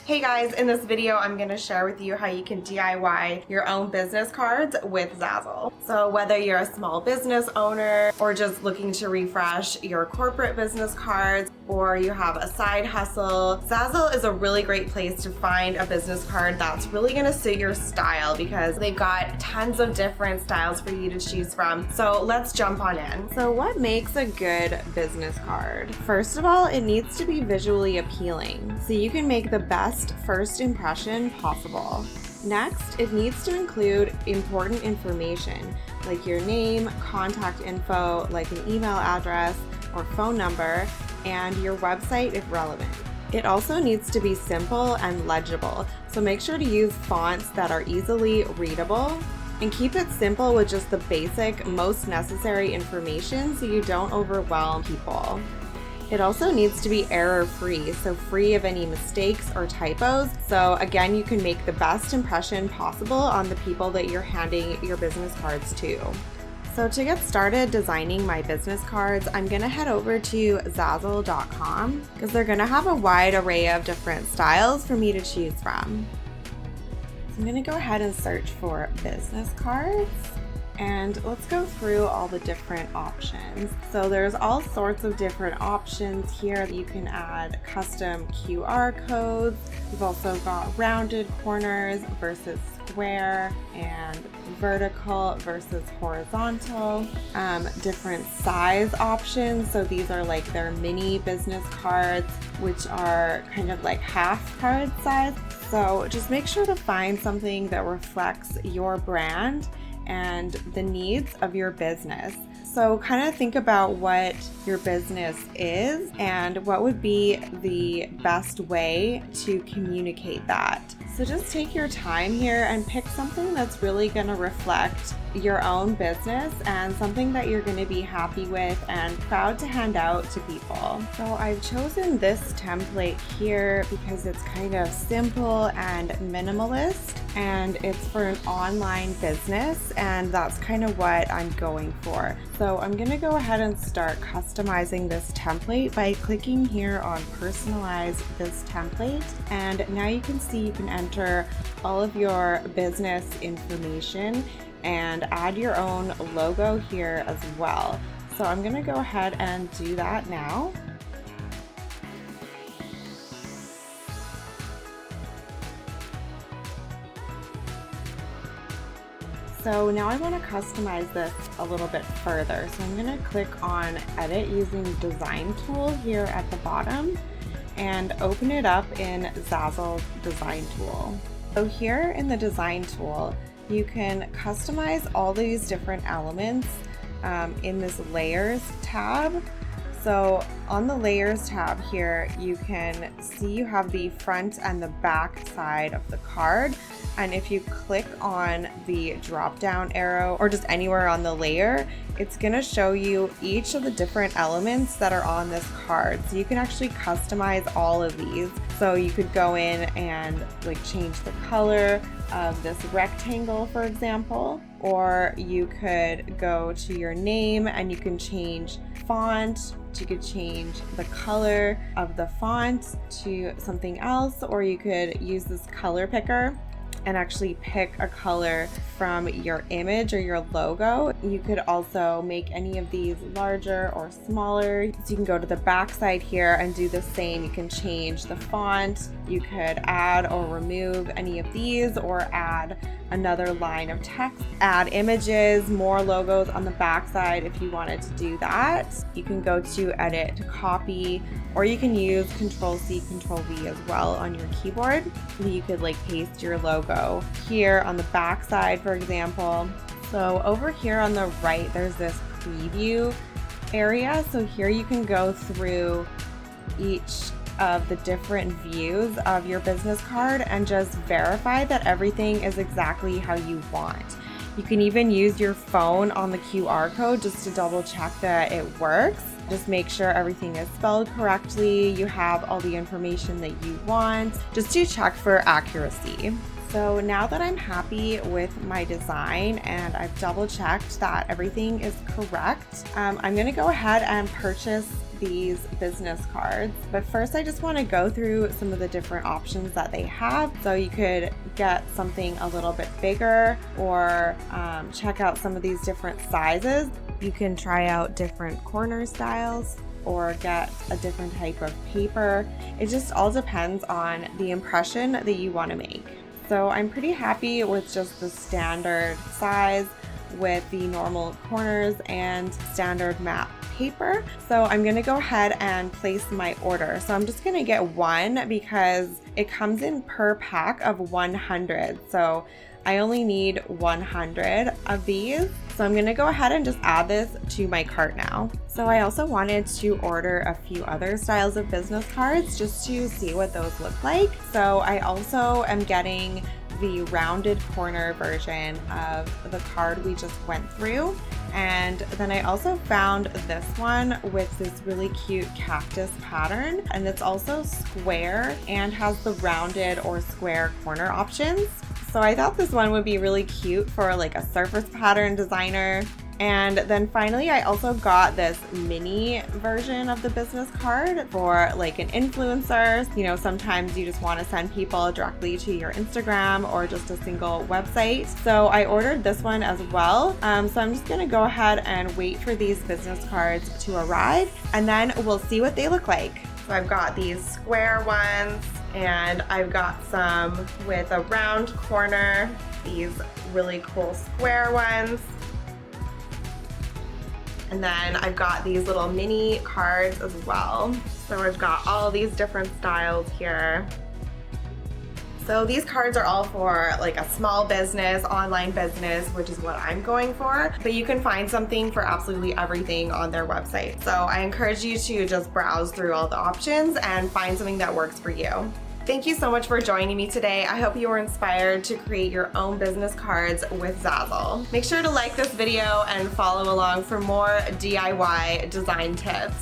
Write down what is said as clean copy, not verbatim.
Hey guys, in this video I'm going to share with you how you can DIY your own business cards with Zazzle. So whether you're a small business owner or just looking to refresh your corporate business cards, or you have a side hustle, Zazzle is a really great place to find a business card that's really going to suit your style because they've got tons of different styles for you to choose from. So let's jump on in. So what makes a good business card? First of all, it needs to be visually appealing so you can make the best first impression possible. Next, it needs to include important information like your name, contact info like an email address or phone number, and your website if relevant. It also needs to be simple and legible, so make sure to use fonts that are easily readable and keep it simple with just the basic, most necessary information so you don't overwhelm people. It also needs to be error-free, so free of any mistakes or typos. So again, you can make the best impression possible on the people that you're handing your business cards to. So to get started designing my business cards, I'm gonna head over to Zazzle.com because they're gonna have a wide array of different styles for me to choose from. So I'm gonna go ahead and search for business cards. And let's go through all the different options. So there's all sorts of different options here. You can add custom QR codes. You've also got rounded corners versus square, and vertical versus horizontal. Different size options. So these are like their mini business cards, which are kind of like half card size. So just make sure to find something that reflects your brand and the needs of your business. So kind of think about what your business is and what would be the best way to communicate that. So just take your time here and pick something that's really going to reflect your own business and something that you're going to be happy with and proud to hand out to people. So I've chosen this template here because it's kind of simple and minimalist, and it's for an online business, and that's kind of what I'm going for. So I'm going to go ahead and start customizing this template by clicking here on personalize this template, and now you can see you can enter all of your business information and add your own logo here as well. So I'm going to go ahead and do that now. So now I want to customize this a little bit further. So I'm going to click on edit using design tool here at the bottom and open it up in Zazzle design tool. So here in the design tool, you can customize all these different elements in this layers tab. So on the layers tab here, you can see you have the front and the back side of the card. And if you click on the drop down arrow or just anywhere on the layer, it's gonna show you each of the different elements that are on this card. So you can actually customize all of these. So you could go in and like change the color of this rectangle, for example, or you could go to your name and you can change font. You could change the color of the font to something else, or you could use this color picker and actually pick a color from your image or your logo. You could also make any of these larger or smaller. So you can go to the back side here and do the same. You can change the font. You could add or remove any of these or add another line of text, add images, more logos on the back side if you wanted to do that. You can go to edit to copy, or you can use Control-C, Control-V as well on your keyboard. You could like paste your logo here on the back side, for example. So over here on the right, there's this preview area. So here you can go through each of the different views of your business card and just verify that everything is exactly how you want. You can even use your phone on the QR code just to double check that it works. Just make sure everything is spelled correctly, you have all the information that you want, just to check for accuracy. So now that I'm happy with my design and I've double checked that everything is correct, I'm gonna go ahead and purchase these business cards. But first I just want to go through some of the different options that they have. So you could get something a little bit bigger, or check out some of these different sizes. You can try out different corner styles or get a different type of paper. It just all depends on the impression that you want to make. So I'm pretty happy with just the standard size with the normal corners and standard matte paper. So I'm gonna go ahead and place my order. So I'm just gonna get one because it comes in per pack of 100. So I only need 100 of these. So I'm gonna go ahead and just add this to my cart now. So I also wanted to order a few other styles of business cards just to see what those look like. So I also am getting the rounded corner version of the card we just went through. And then I also found this one with this really cute cactus pattern, and it's also square and has the rounded or square corner options. So I thought this one would be really cute for like a surface pattern designer. And then finally, I also got this mini version of the business card for like an influencer. You know, sometimes you just want to send people directly to your Instagram or just a single website. So I ordered this one as well. So I'm just gonna go ahead and wait for these business cards to arrive, and then we'll see what they look like. So I've got these square ones, and I've got some with a round corner, these really cool square ones. And then I've got these little mini cards as well. So I've got all these different styles here. So these cards are all for like a small business, online business, which is what I'm going for. But you can find something for absolutely everything on their website. So I encourage you to just browse through all the options and find something that works for you. Thank you so much for joining me today. I hope you were inspired to create your own business cards with Zazzle. Make sure to like this video and follow along for more DIY design tips.